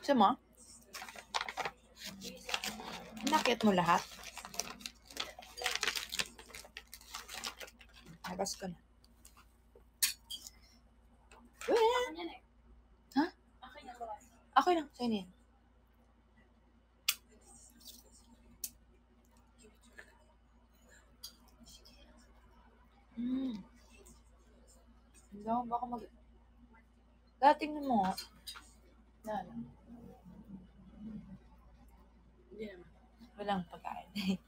Gusto mo? Nakit mo lahat? Labas ko na. Ha? Okay lang. Sa'yo na yan. Hindi ako baka mag... Dating mo nga. Na. Hindi naman. Walang pagkain.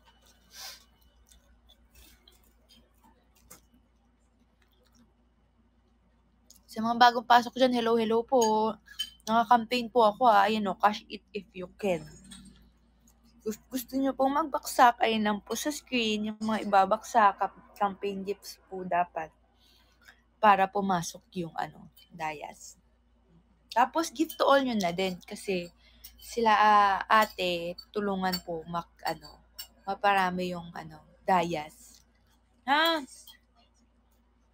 Sa mga bagong pasok dyan, hello po. Naka-campaign po ako Ayan o, cash it if you can. Gusto nyo pong magbaksak, ayun lang po sa screen, yung mga ibabaksak, campaign gifts po dapat para pumasok yung Dayas. Tapos gift to all nyo na din kasi sila ate tulungan po maparami yung Dayas. Ha?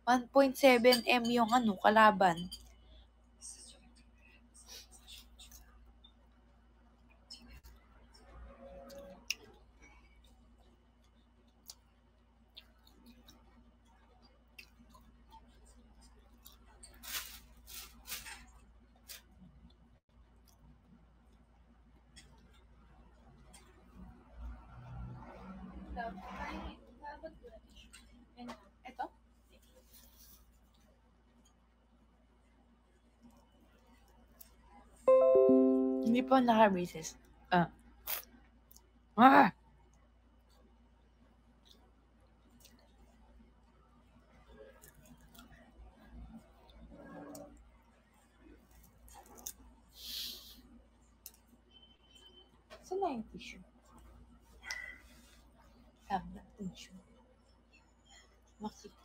1.7M yung kalaban. Ito? Hindi po naka-recess. Saan na yung tissue? Tama, tissue. Makita.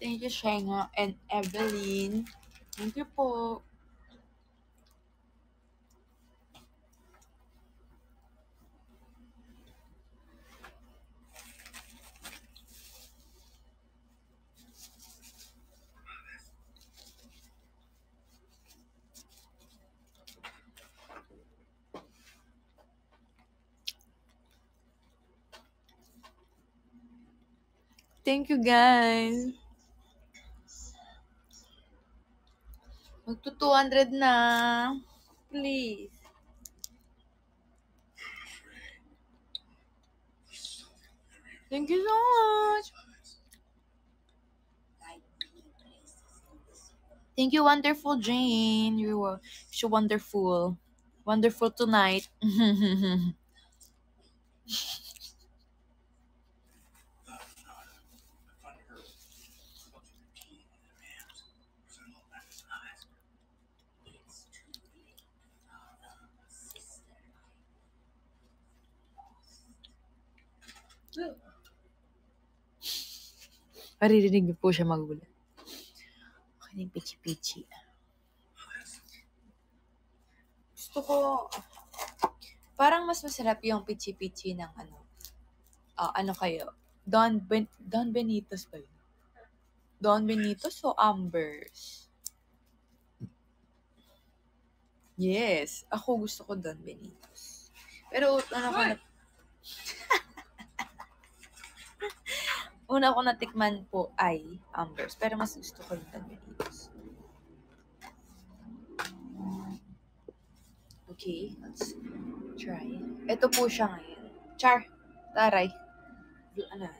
Thank you, Shenga and Evelyn. Thank you po. Thank you, guys. Magto 200 na. Please. Thank you so much. Thank you, wonderful Jane. You're so wonderful. Wonderful tonight. Maririnig niyo po siya magulat. Okay na yung pichi-pichi. Gusto ko, parang mas masarap yung pichi-pichi ng kayo? Don Benitos ba yun? Don Benitos o Ambers? Yes. Ako gusto ko Don Benitos. Pero una ko natikman po ay Ambers. Pero mas gusto ko yung Don Benitos. Okay, let's try. Ito po siya ngayon. Char. Taray. Ano?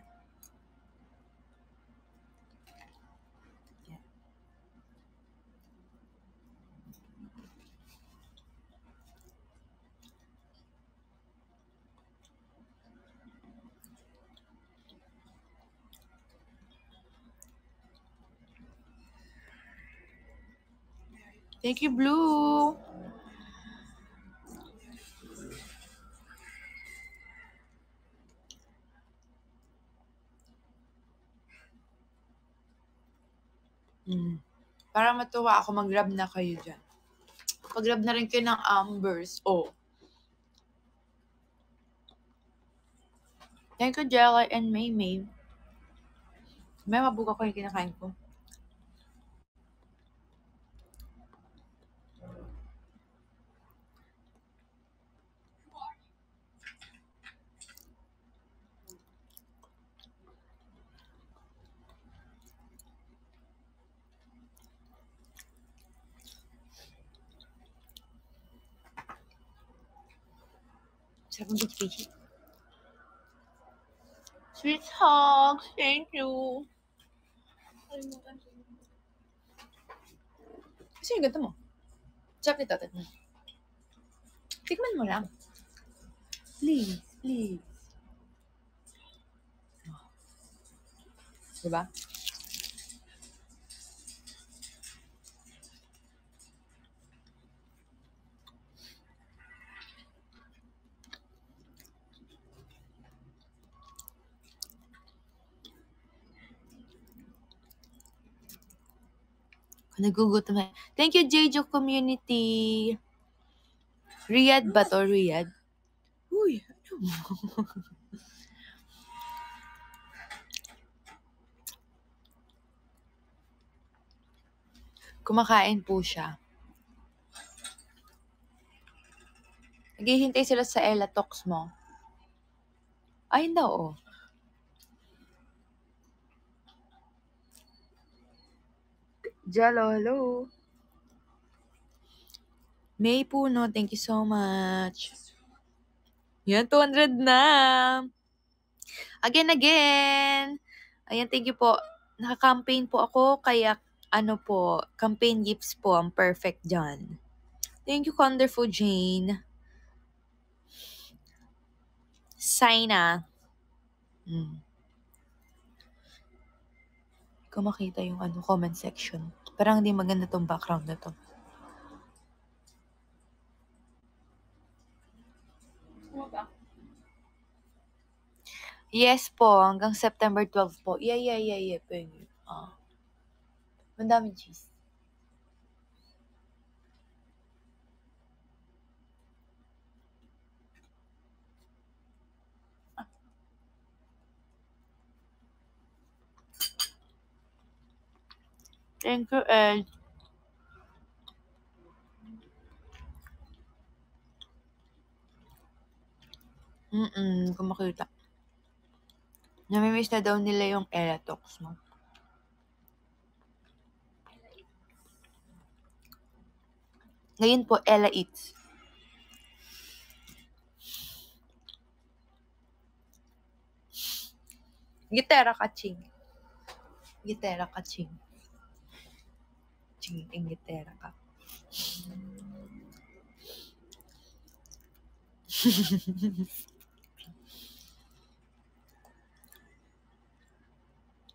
Yan. Thank you, Blue. Para matuwa ako, mag-grab na kayo dyan. Pag-grab na rin kayo ng Ambers. Oh. Thank you, Jelly and May. May mabuka ko yung kinakain ko. Sarap ng peachy. Sweet hugs. Thank you. Kasi yung ganito mo. Sarap nito. Tikman mo lang. Please. Diba? Nagugutom na. Thank you, Jejo Community. Riyadh ba to? Riyadh? Uy, ano mo? Kumakain po siya. Naghihintay sila sa Ella Talks mo. Ay, hindi oo. Jello, hello. May Puno, thank you so much. Yan, 200 na. Again. Ayan, thank you po. Naka-campaign po ako, kaya campaign gifts po ang perfect dyan. Thank you, wonderful Jane. Saina. Kung makita yung comment section. Parang hindi maganda tong background na to. Yes po, hanggang September 12 po. Yeah. Pwede. Ang daming cheese. Thank you, Ed. Kung makita. Namimiss na daw nila yung Ella Talks mo. Ngayon po, Ella Eats. Gitera ka, Ching. Ching, gitera ka.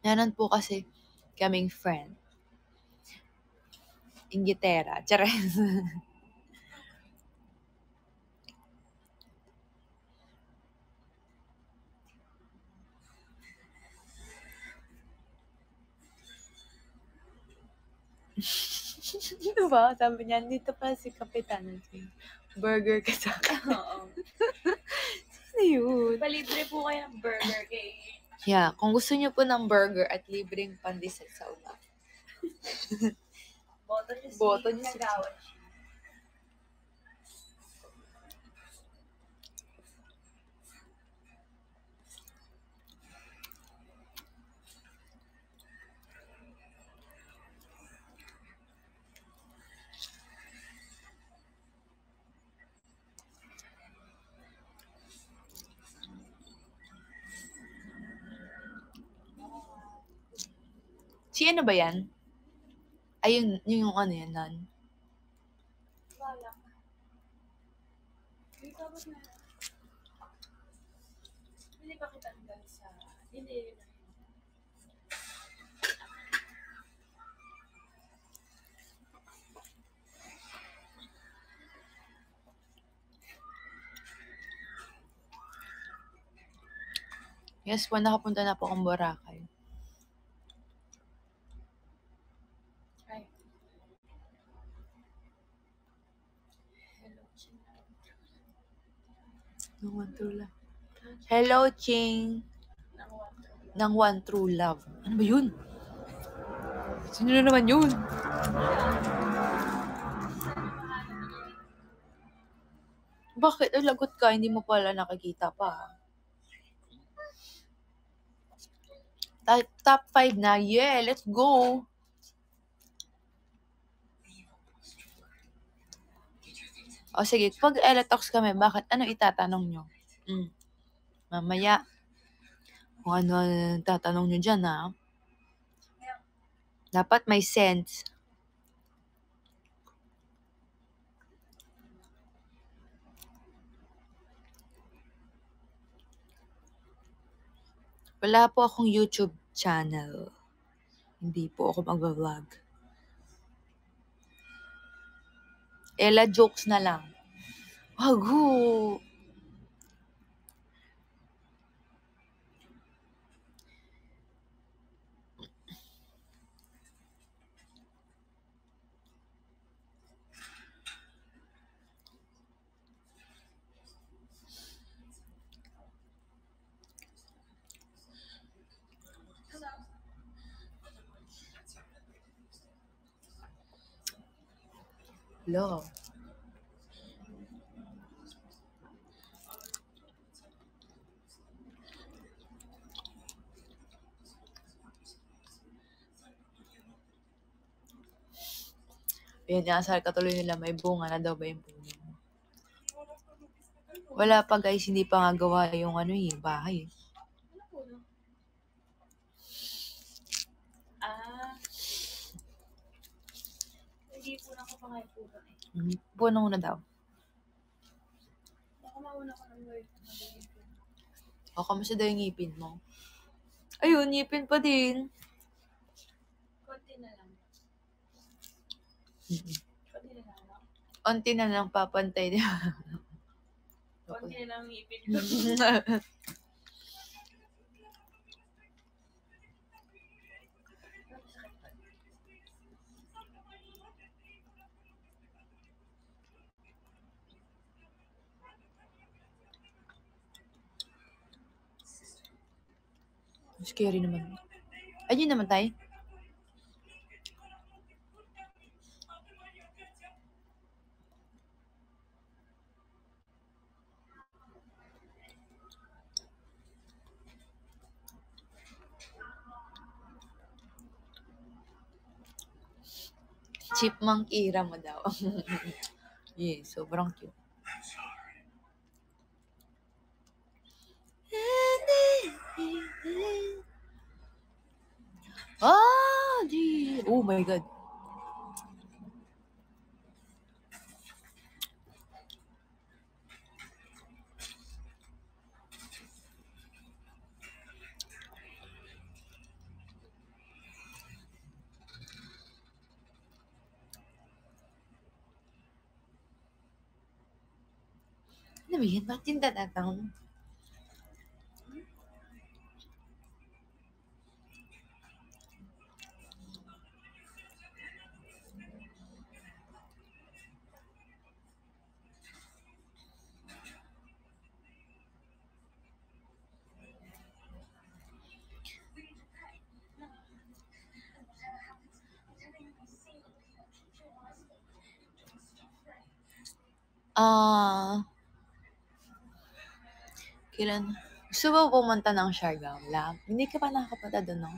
Nanan po kasi kaming friend. Ingitera. Chares. Diba? Sabi niya, dito pa si Kapitan. Burger ka sa akin. Oo. Sino yun? Palibre po kayo ng burger kay... Yeah, kung gusto niyo po ng burger at libreng pandesal sa ulam. Boto niyo si Kagawan. Si ano ba yan? Ayun, yung ano yan, nan. Wala. Hindi ba kita hanggang sa... Hindi. Yes po, nakapunta na po akong Boracay. Ay. Hello, China. No one to lang. Hello, Ching. Ng One True Love. Ano ba yun? Sino na naman yun? Bakit? Lagot ka, hindi mo pala nakikita pa. Top 5 na. Yeah, let's go. O sige, pag Eletox kami, bakit? Ano itatanong nyo? Mamaya, kung ano tatanong nyo dyan, ha? Dapat may sense. Wala po akong YouTube channel. Hindi po ako mag-vlog. Ella jokes na lang. Hago! Love. Yan, nasal katuloy nila, may bunga na daw ba yung puno? Wala pa guys, hindi pa nga gawa yung bahay. Hindi po na ako pangayon po ba Puno na daw. Baka mauna ko ng work. O, kamusta daw yung ngipin mo? Ayun, ngipin pa din. Konti na lang. Konti na lang. Unti na lang papantay niya. Konti na lang ngipin ko. Scary naman. Ayun naman tayo. Chipmunk era mo daw. Yeah, sobrang cute. Oh my God. Ano ba yan? Ba't yung tatatang? Kailan? Gusto mo pumunta ng Siargao lang? Hindi ka pa nakakapunta doon, no?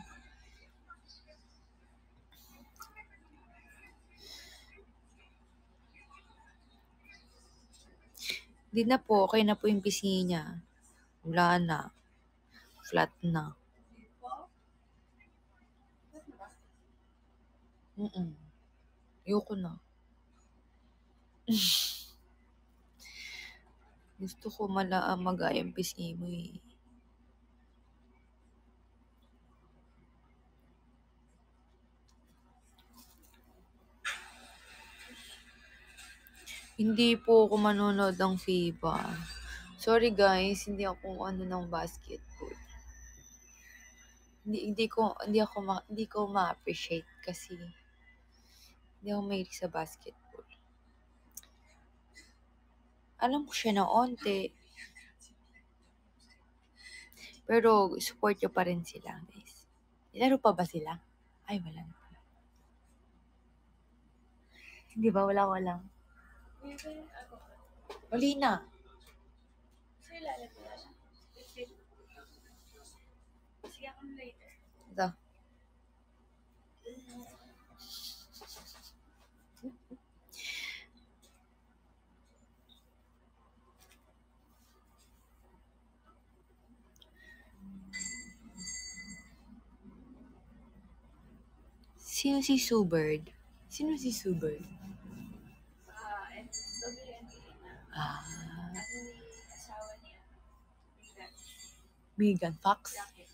Hindi na po. Okay na po yung pisngi niya. Wala na. Flat na. Ayoko na. Gusto ko magaya yung pisngi mo eh. Hindi po ako manonood ng FIBA. Sorry guys, hindi ako ng basketball. Hindi ko ma-appreciate kasi hindi ako mahilig sa basketball. Alam ko siya na onte. Pero support nyo pa rin sila, guys. Nilaro pa ba sila? Ay, wala na. Hindi ba? Wala. Uli na. Sir, lalagyan na siya. Sige akong later. Ito. Sino si Subird? Sino si Subird? WNBA na. Ah, Ako ni asawa niya. Megan. Megan Fox? Jacket.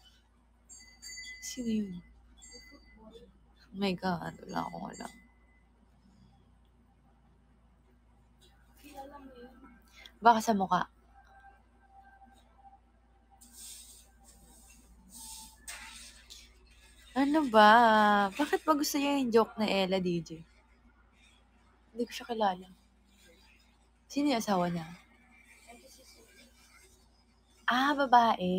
Sino yun? Football. Oh my God, wala akong alam. Kilala mo yun? Baka sa mukha. Ano ba? Bakit ba gusto niya yung joke na Ella DJ? Hindi ko siya kilala. Sino yung asawa niya? Ito si Sue. Ah, babae.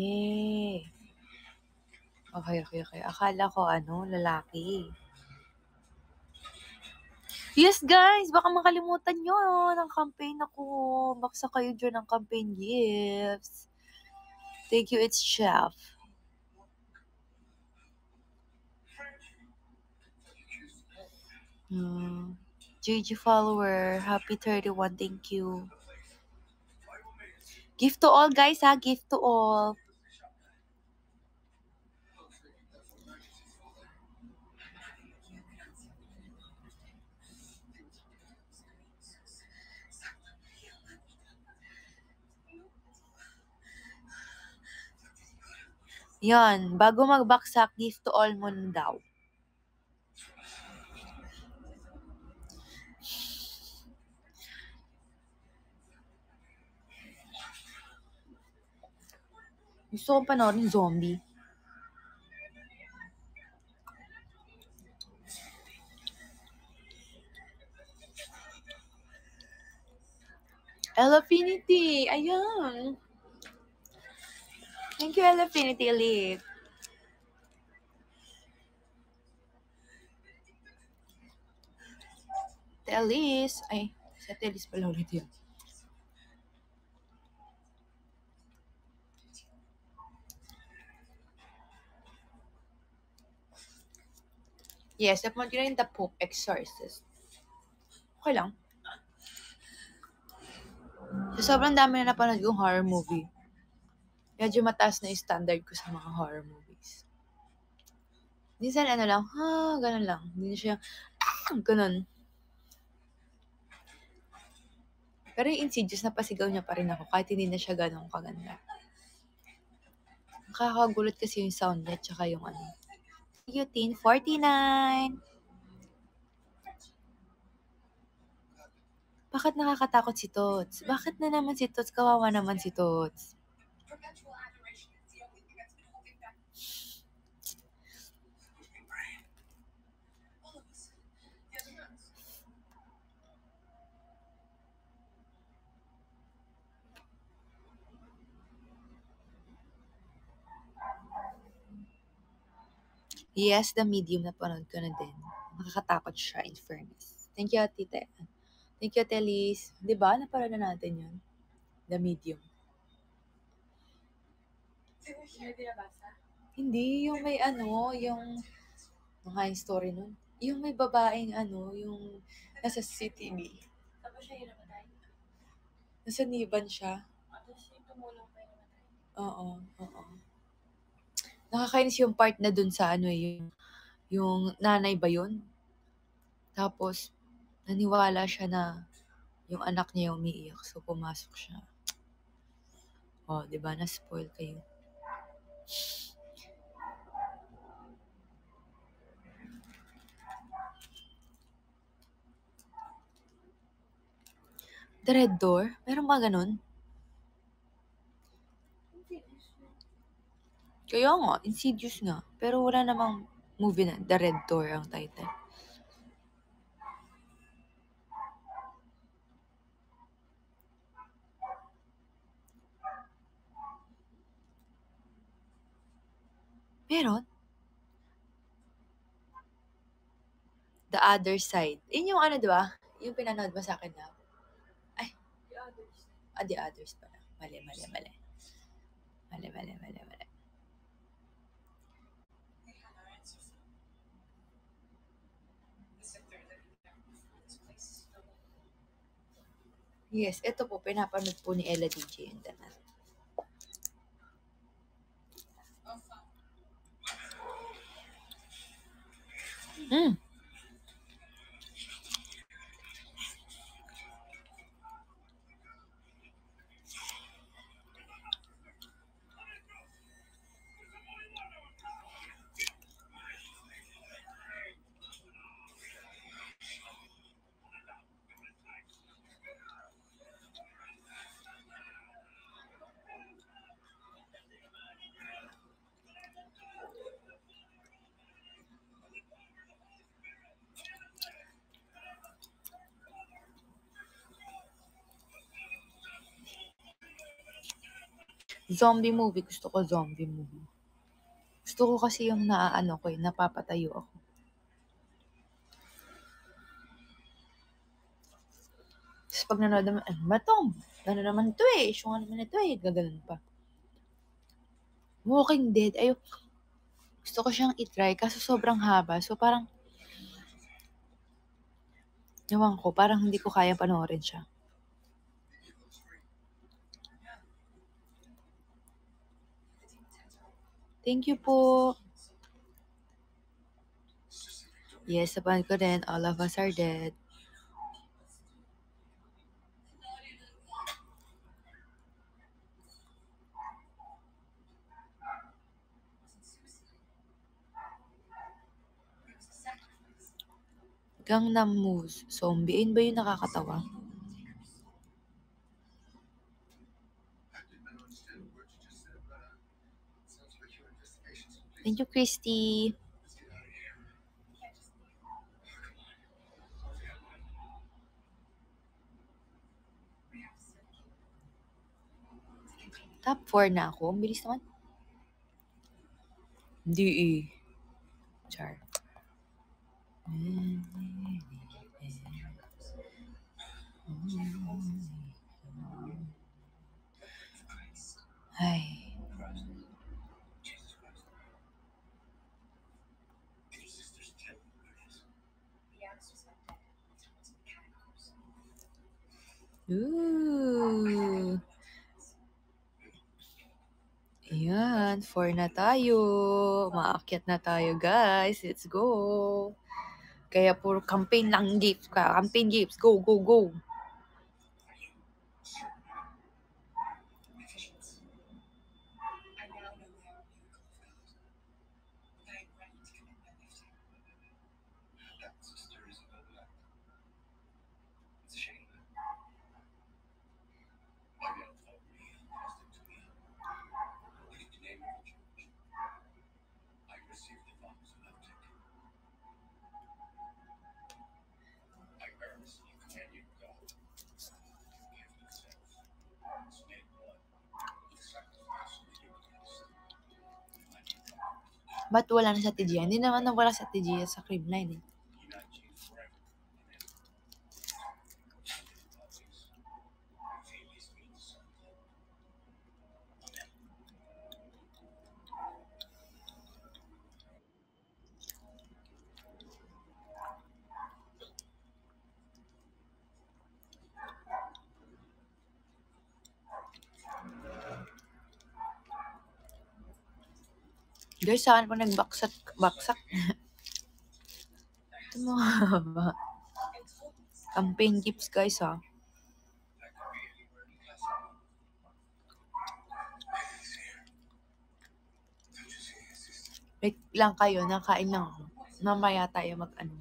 Okay. Akala ko lalaki. Yes, guys! Baka makalimutan nyo ng campaign ako. Baksa kayo dyan ng campaign gifts. Thank you, it's Chef. GG follower. Happy 31. Thank you. Gift to all, guys, ha? Gift to all. Yan. Bago magbaksak, gift to all mo na daw. Gusto kong panoorin zombie. Elaffinity! Ayan! Thank you, Elaffinity Elite. Telis. Ay, sa Telis pala ulit yun. Yes, napanood ko na yung The Pope Exorcist. Okay lang. So, sobrang dami na napanood kong horror movie. Medyo mataas na yung standard ko sa mga horror movies. Minsan lang, ganun lang. Hindi na siya, ganun. Pero yung Insidious, napasigaw niya pa rin ako kahit hindi na siya ganun kaganda. Nakakagulat kasi yung sound niya tsaka yung Teen 49. Bakit nakakatakot si Tots? Bakit na naman si Tots? Kawawa naman si Tots. Yes, The Medium, napanood ko na din. Nakakatakot siya, in fairness. Thank you, Tite. Thank you, Telis. Diba? Napanood na natin yun. The Medium. Hindi binabasa? Hindi, yung may yung mga yung story nun. Yung may babaeng yung nasa CCTV. Tapos siya yung namatay? Nasa Niban siya. Tapos yung tumulong pa yung namatay? Oo. Nakakainis yung part na dun sa yung nanay ba yun? Tapos, naniwala siya na yung anak niya yung umiiyak. So, pumasok siya. Oh, di ba? Na-spoil kayo. The Red Door? Meron ba ganun? Kaya nga, Insidious nga. Pero wala namang movie na The Red Door ang title. Meron? The Other Side. Yun yung ano, di ba? Yung pinanood mo sa akin na. Ay, The others. The Others pala. Mali. Mali. Yes, ito po, pinapanood po ni Ella DJ and Danan. Zombie movie. Gusto ko zombie movie. Gusto ko kasi yung napapatayo ako. Tapos pag nanood naman, ano ba to? Ano naman to eh? Syunga naman ito eh. Gaganon pa. Walking Dead. Ayun. Gusto ko siyang itry kaso sobrang haba. So parang, ewan ko, parang hindi ko kaya panoorin siya. Thank you po. Yes, sabahan ko din. All of Us Are Dead. Gangnam Moves. Zombie. Ayun ba yung nakakatawa? Thank you, Christy. Top 4 na ako. Ang bilis naman. Hindi eh. Char. Ay. Ooh. Ayan, 4 na tayo. Maakyat na tayo, guys. Let's go. Kaya puro campaign lang gifts ka. Campaign gifts. Go, go, go. Ba't wala na sa TG? Hindi naman nawala sa TG sa Creamline eh. Guys, saan pa nagbaksak? Ito mga haba. Campaign gifts, guys, ha. Wait lang kayo, nakain lang ako. Mamaya tayo mag-ano.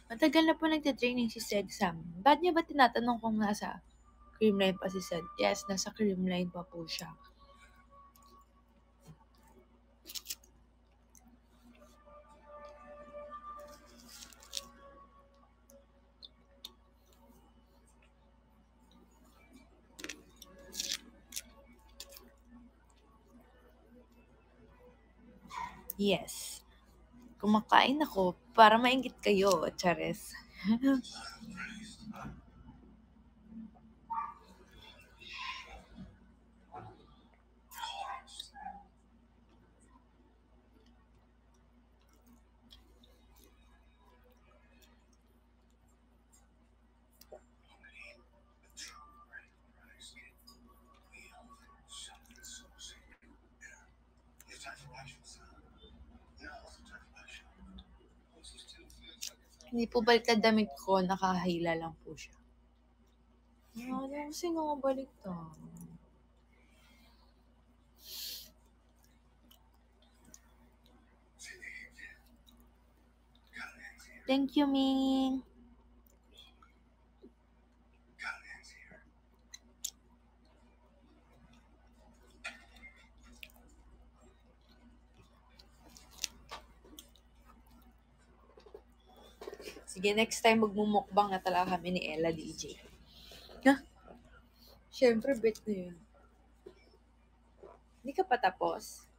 Matagal na po nagte-training si Sed sa amin. Ba't niya ba tinatanong kung nasa creamline pa si Sed? Yes, nasa creamline pa po siya. Yes. Kumakain ako para mainggit kayo, Chares. Hindi po baliktad damit ko, nakahila lang po siya. Ano kasi nga baliktad? Thank you, Ming. Sige, next time magmumukbang na talaga kami ni Ella DJ. Ha? Siyempre, bet na yun. Hindi ka pa tapos?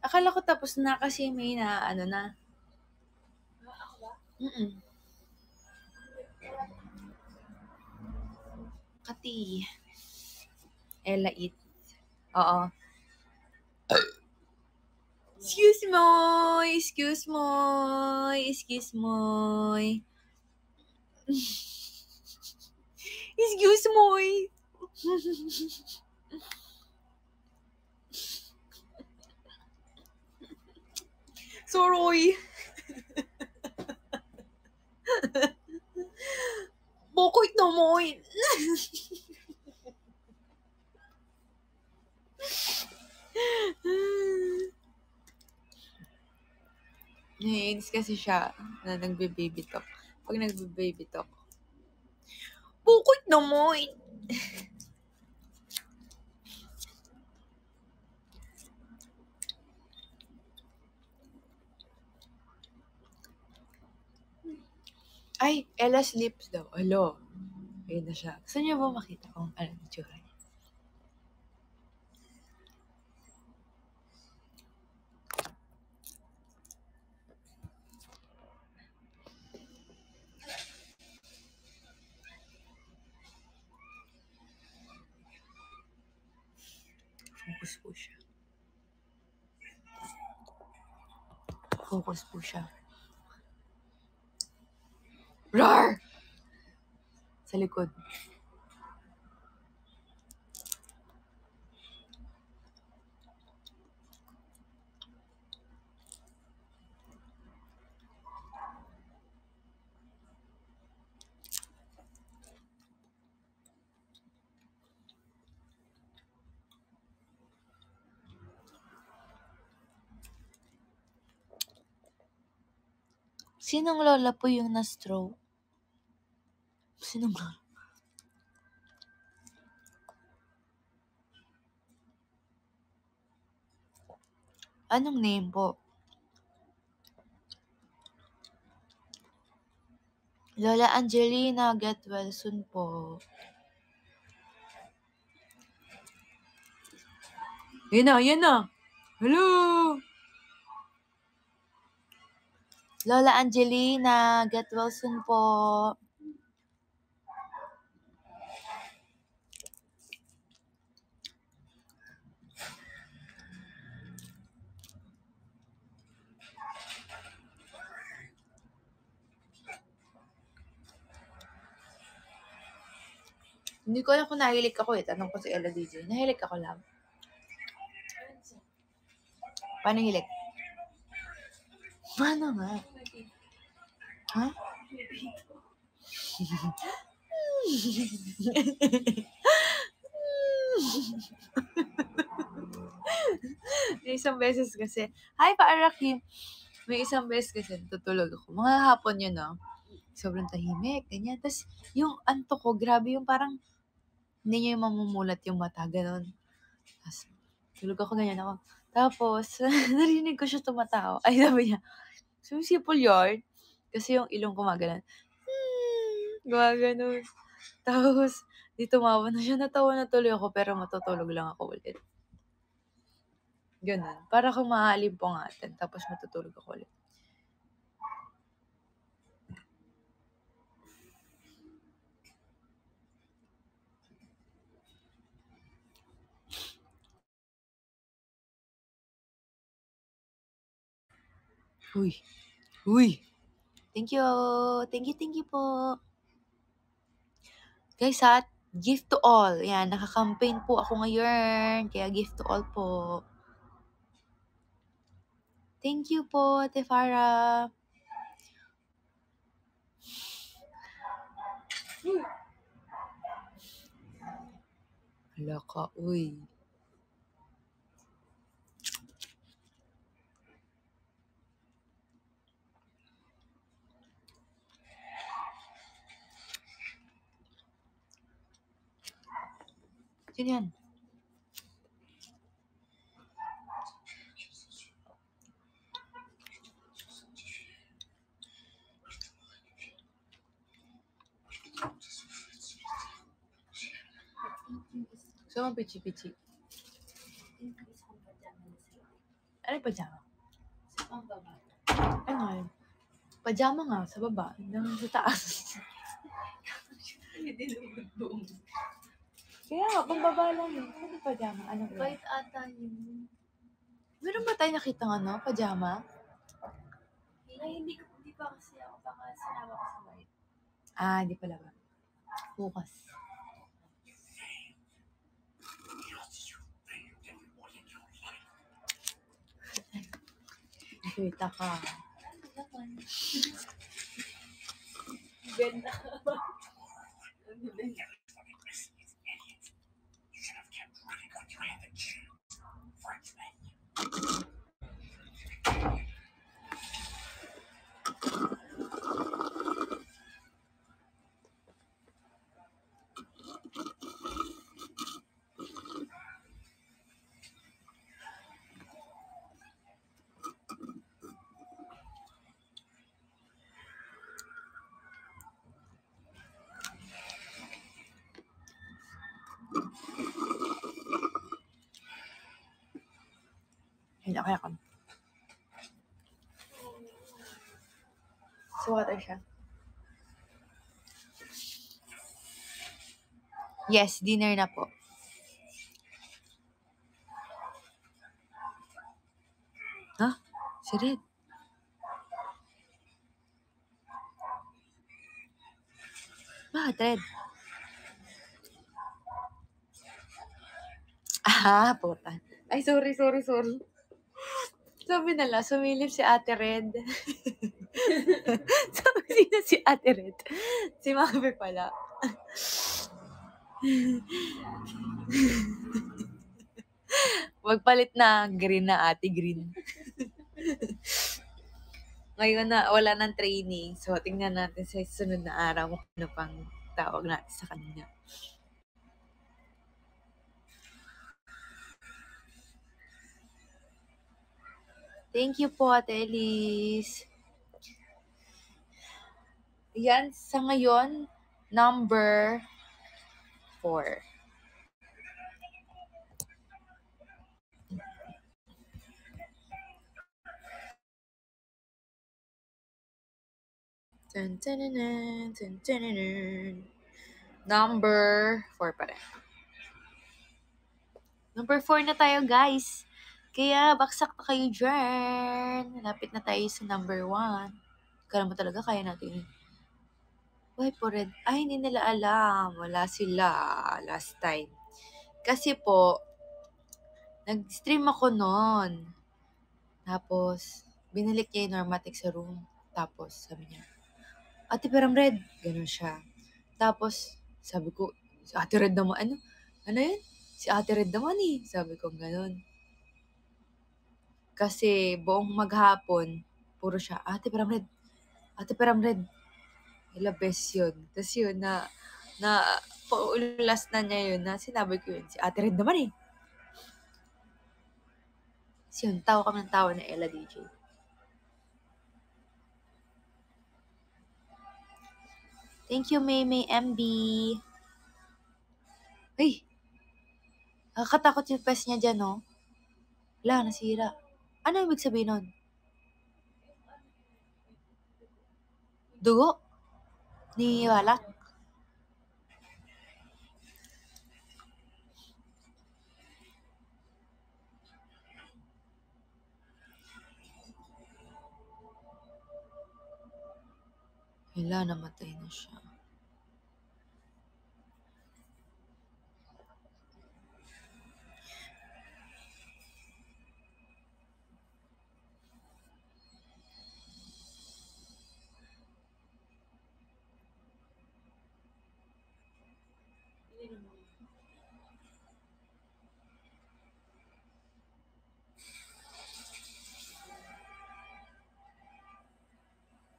Akala ko tapos na kasi may na, ano na. Ako ba? Kati. Ella eat. Oo. Excuse mo! Excuse mo! Excuse mo! Excuse mo! Sorry! Bakit naman? Naiinis kasi siya na nagbe-baby talk. Pag nagbe-baby talk. Bakit naman? Ay, Ella's lips daw. Alo. Ayun na siya. Gusto niyo ba makita kung ano yung tsura niya? Focus po siya. Focus po siya. Rar! Sa likod. Sinong lola po yung na-stroke? Sinong lola? Anong name po? Lola Angelina, get well soon po. Yan na. Hello! Lola Angelina, get well soon po. Hindi ko alam kung nahilig ako eh. Tanong ko si Ella DJ. Nahilig ako lang. Paano hilig? Paano nga? Ha? May isang beses kasi, hi Paarakim! May isang beses kasi tutulog ako. Mga hapon yun, no? sobrang tahimik, ganyan. Tapos, yung antok ko, grabe yung parang, hindi niya yung mamumulat yung mata, gano'n. Tapos, tulog ako, ganyan ako. Tapos, narinig ko siya tumatawa. Ay, sabi niya, sumisipol yun. Kasi yung ilong ko gumaganon. Gumaganon. Tapos, di tumawa na siya. Natawa na tuloy ako, pero matutulog lang ako ulit. Ganun. Para kung maalimpungatan, tapos matutulog ako ulit. Uy. Uy. Thank you. Thank you po. Guys, gift to all. Yan, naka-campaign po ako ngayon. Kaya gift to all po. Thank you po, Ate Farah. Hala ka, uy. Sino yan? Gusto mo pichi-pichi? Ano yung pajama? Sa pambaba. Ano yun? Pajama nga, sa baba. Nang sa taas. Hindi naman buong. Kaya nga, pambaba lang yun. Ano yung pajama? Ano ba? White ata yun. Meron ba tayo nakitang pajama? Ay, hindi pa kasi ako. Baka sinama ko sa white. Di pala ba? Bukas. Nakita ka. Ganda. Hindi, kaya ka. So, water siya. Yes, dinner na po. Ha? Si Red. Bakit, Red? Puta. Ay, sorry. Sabi nila, sumilip si Ate Red. Sabi, sino si Ate Red? Si Mami pala. Magpalit na green na Ate Green. Ngayon na wala ng training. So, tingnan natin sa sunod na araw kung ano pang tawag natin sa kanya. Thank you po, Ate Elise. Yan, sa ngayon, number 4. Number 4 pa rin. Number 4 na tayo, guys. Kaya, baksak na kayo dyan. Lapit na tayo sa number 1. Kala mo talaga, kaya natin yun. Why po Red? Ay, hindi nila alam. Wala sila last time. Kasi po, nag-stream ako noon. Tapos, binalik niya yung Normatic sa room. Tapos, sabi niya, Ate Peram Red. Ganun siya. Tapos, sabi ko, si Ate Red naman, ano yun? Si Ate Red naman eh. Sabi ko, ganun. Kasi, buong maghapon, puro siya, Ate Peram Red. Ate Peram Red. Ilang beses yun. Tapos yun, paulas na niya yun, na sinabi ko yun. Si ate rin naman eh. Tapos yun, tawa kami ng tawa na Ella DJ. Thank you, Maymay MB. Ay! Nakakatakot yung pes niya dyan, no? Wala, nasira. Ano ibig sabihin nun? Dugo? Niwalak? Wala, namatay na siya.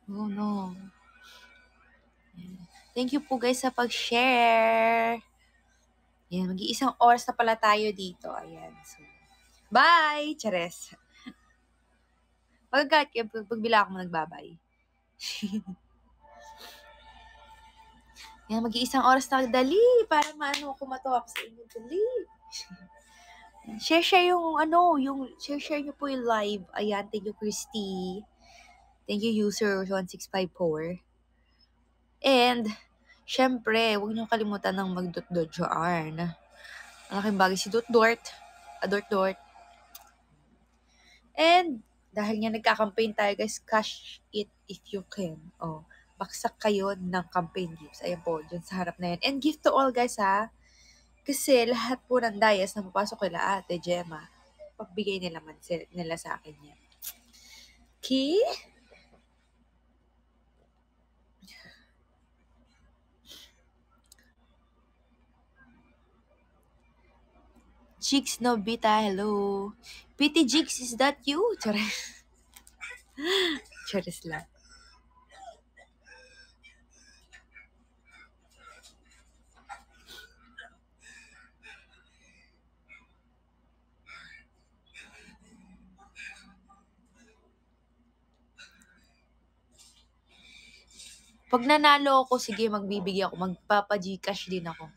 Oh no. Thank you po guys sa pag-share. Yan, mag-iisang oras na pala tayo dito. Ayan. So, bye! Chares. Pagkagat kayo, pagbila ako mo nagbabay. Yan, mag-iisang oras na dali para maano ako matuwa sa inyo. Dali. Share yung share nyo po yung live. Ayan, thank you Christy. Thank you user 1654. And, syempre, huwag niyo kalimutan ng mag-dot-dot dyan. Malaking bagay si Dot-Dort. Dort-Dort. And, dahil nga nagka-campaign tayo guys, cash it if you can. Oh, baksak kayo ng campaign gifts. Ayan po, dyan sa harap na yan. And gift to all guys ha. Kasi lahat po ng dayas na papasok kila Ate Gemma, pagbigay nila sa akin yan. Okay? Jigs Nobita, hello. PT Jigs, is that you? Charis. Charis lang. Pag nanalo ako, sige, magbibigay ako. Magpapa-Gcash din ako.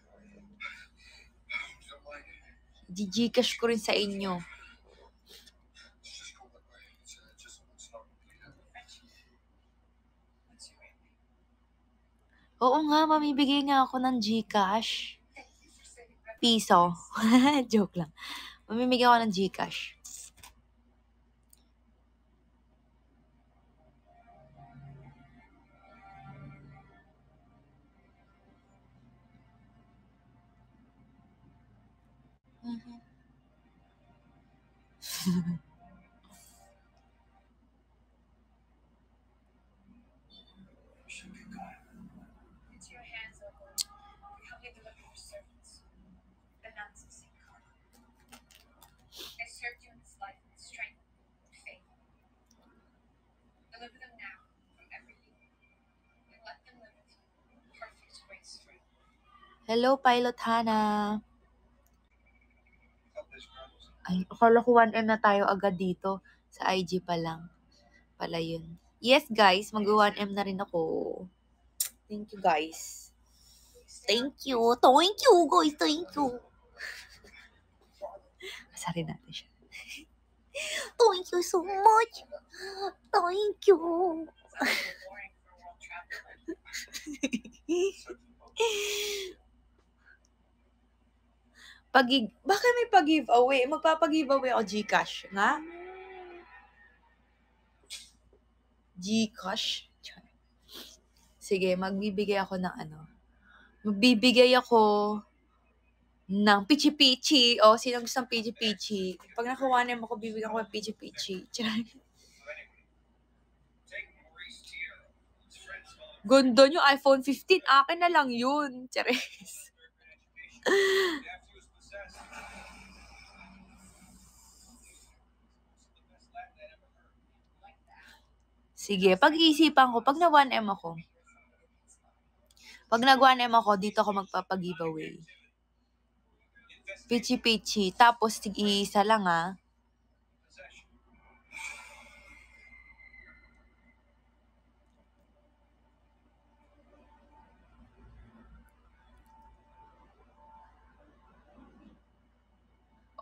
Gcash ko rin sa inyo. Oo nga, mamibigay nga ako ng Gcash. Piso. Joke lang. Mamimigay ako ng Gcash. Hello, Pilot Hana. Ay, akala ko 1M na tayo agad dito. Sa IG pa lang. Pala yun. Yes, guys. Mag-1M na rin ako. Thank you, guys. Thank you. Thank you, guys. Thank you. Masarin natin siya. Thank you so much. Thank you. Baka may pag-giveaway. Magpapag-giveaway ako Gcash. Nga? Gcash? Sige, magbibigay ako ng Magbibigay ako ng pichi-pichi. O, sino gusto ng pichi-pichi? Pag nakawanan mo ako, bibigyan ko ng pichi-pichi. Ganda nyo, iPhone 15. Akin na lang yun. Charis. Sige, pag-iisipan ko, pag na 1M ako. Pag nag-1M ako, dito ako magpapag-giveaway. Pichi-pichi. Tapos, tig-isa lang ah.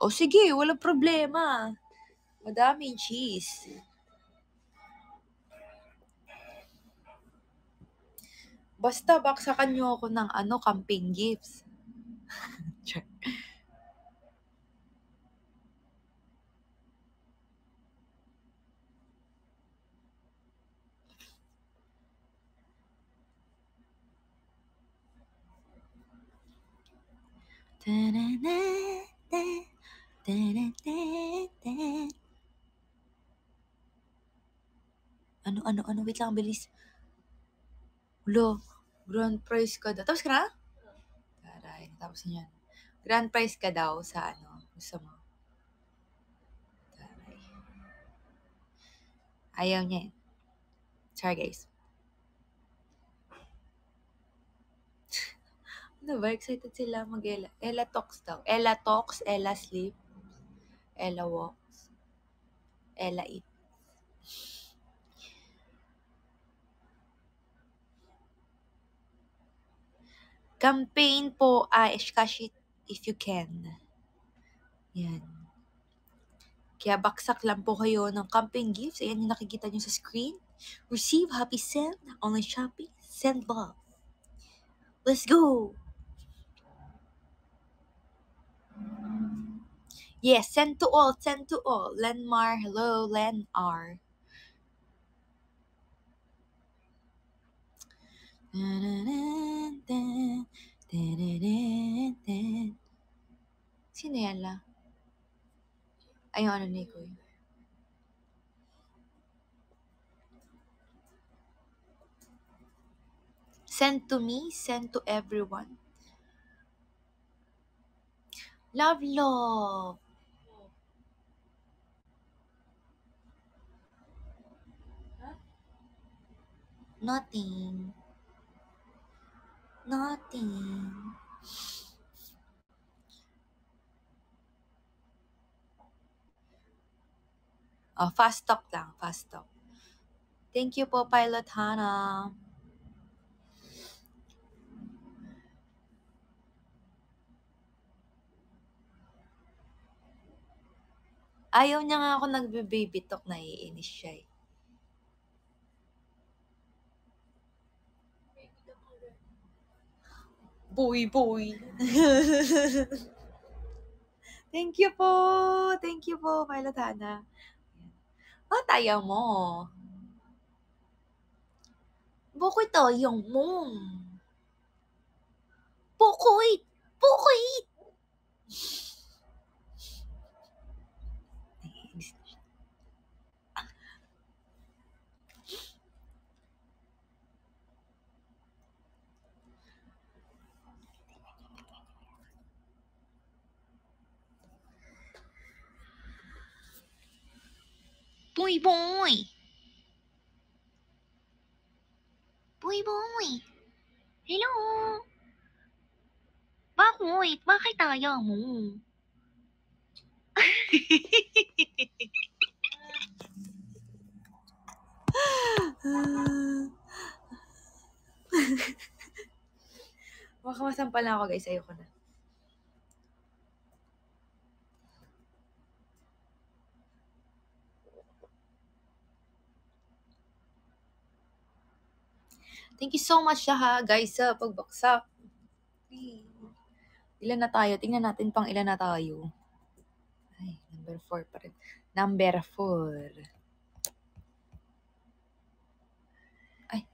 O sige, walang problema. Madaming cheese. Basta baksakan nyo ako ng campaign gifts. Ano, wait lang, bilis. Ulo, grand prize ka daw. Tapos ka na? Taray, tapos niyan. Grand prize ka daw sa gusto mo. Taray. Ayaw niya eh. Sorry guys. Ano ba? Excited sila mag-Ella. Ella Talks daw. Ella Talks, Ella Sleep, Ella Walks, Ella Eat. Campaign po, cash it if you can. Yan. Kaya baksak lang po kayo ng campaign gifts. Ayan yung nakikita nyo sa screen. Receive, happy send, online shopping, send love. Let's go! Yes, send to all, send to all. Lenmar, hello, Len-R. Sino yan la? Ay, yung ni Kuya. Send to me, send to everyone. Love, love. Nothing. Nothing. Oh, fast talk lang, fast talk. Thank you po, Pilot Hannah. Ayaw niya nga ako nagbe-baby talk, naiinis siya eh. Boy. Thank you po, Pilot Hannah. Ba't ayaw mo? Bakit ayaw mo? Bakit? Boy. Hello. Bakit ayaw mo? Baka masampal lang ako guys, ayoko na. Thank you so much guys sa pagbaksak. Ilan na tayo? Tingnan natin pang ilan na tayo. Ay, number 4 pa rin. Number 4. Ay.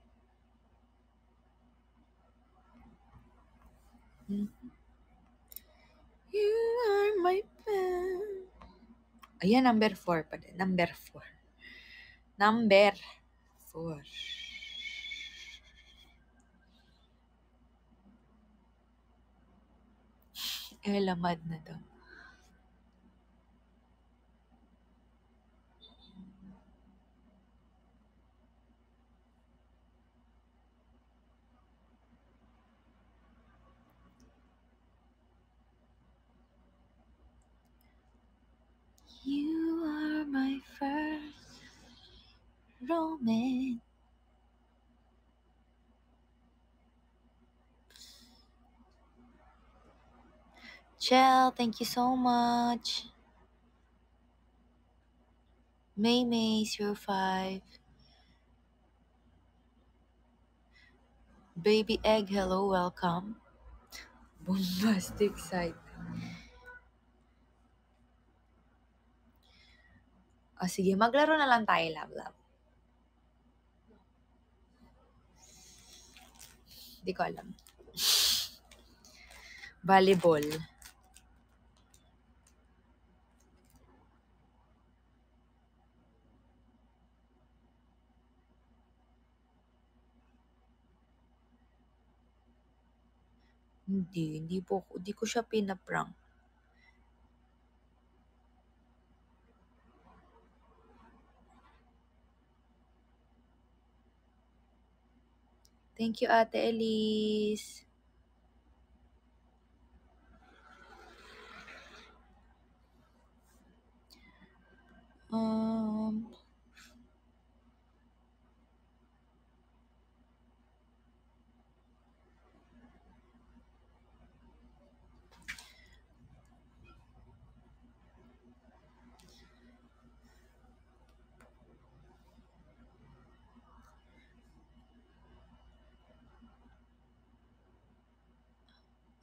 You are my pen. Ayan, number 4 pa rin. Number 4. Lamad na daw. moment. Chell, thank you so much. May05. Baby Egg, hello, welcome. Bombastic side. O sige, maglaro na lang tayo, love. Di ko alam. Volleyball. Hindi ko siya pinaprank. Thank you, Ate Elise.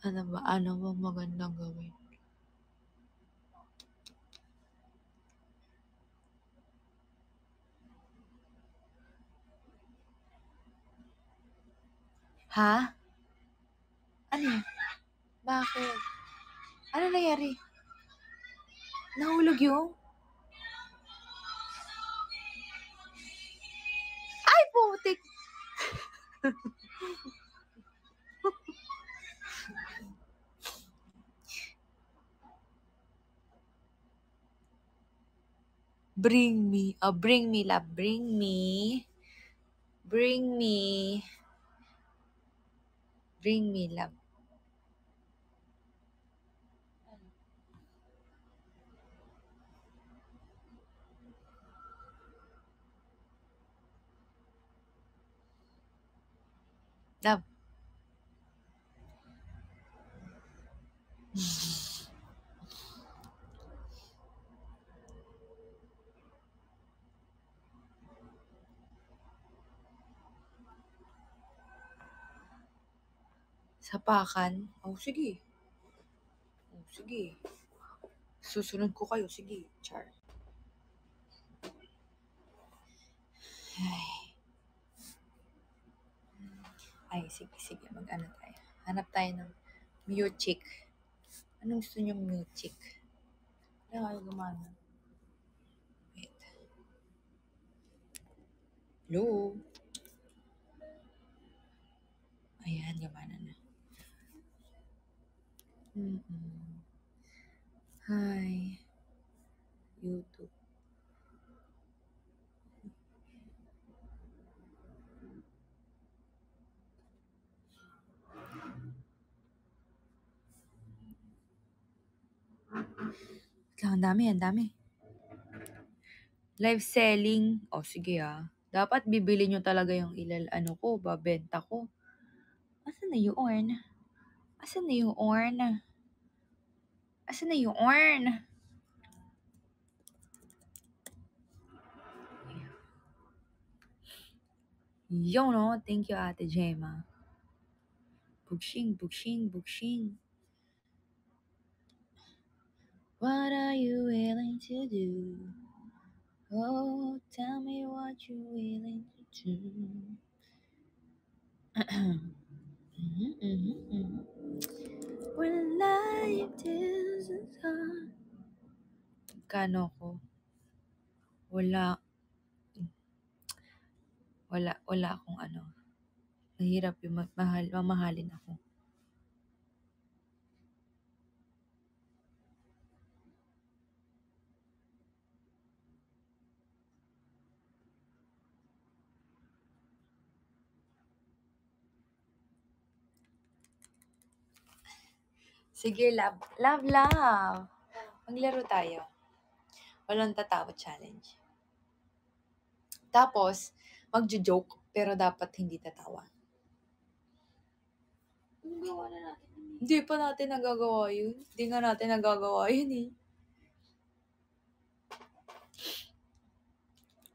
Ano ba magandang gawin? Ha? Ano? Bakit? Ano nangyari? Nahulog yung? Ay, putik! Bring me, love. Bring me, love. Love. Sapakan? Oh, sige. Susunod ko kayo. Sige, char. Ay, sige. Mag-ano tayo. Hanap tayo ng music. Anong gusto niyo music? Kaya kayo gumana. Wait. Hello? Ayan, gumana na. Hi. YouTube. Ang dami. Live selling. O, sige Dapat bibili nyo talaga yung babenta ko. Asan na yung urn? Yo, no? Thank you, Ate Gemma. Buksing. What are you willing to do? Oh, tell me what you're willing to do. When life is hard. Kano ko? Wala akong Mahirap yung mamahalin ako. Sige, love. Maglaro tayo. Walang tatawa challenge. Tapos, magjo-joke, pero dapat hindi tatawa. Gawa na natin yun eh. Hindi pa natin nagagawa yun. Hindi nga natin nagagawa yun eh.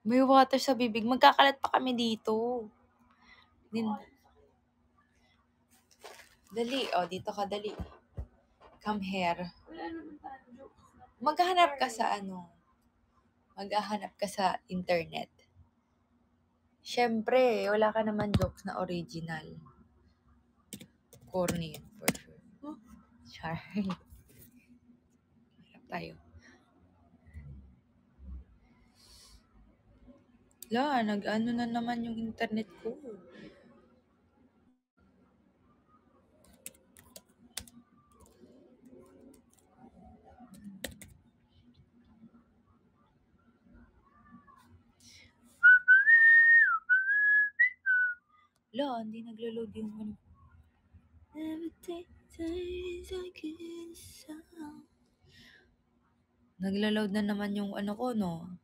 May water sa bibig. Magkakalat pa kami dito. Dali. O, dito ka, dali. Come here. Wala naman tayong jokes na. Maghahanap ka sa ano. Maghahanap ka sa internet. Siyempre, wala ka naman jokes na original. Corny, for sure. Sorry. Harap tayo. Nag-ano na naman yung internet ko. Hindi naglo-load yung ano. Naglo-load na naman yung ano ko, no?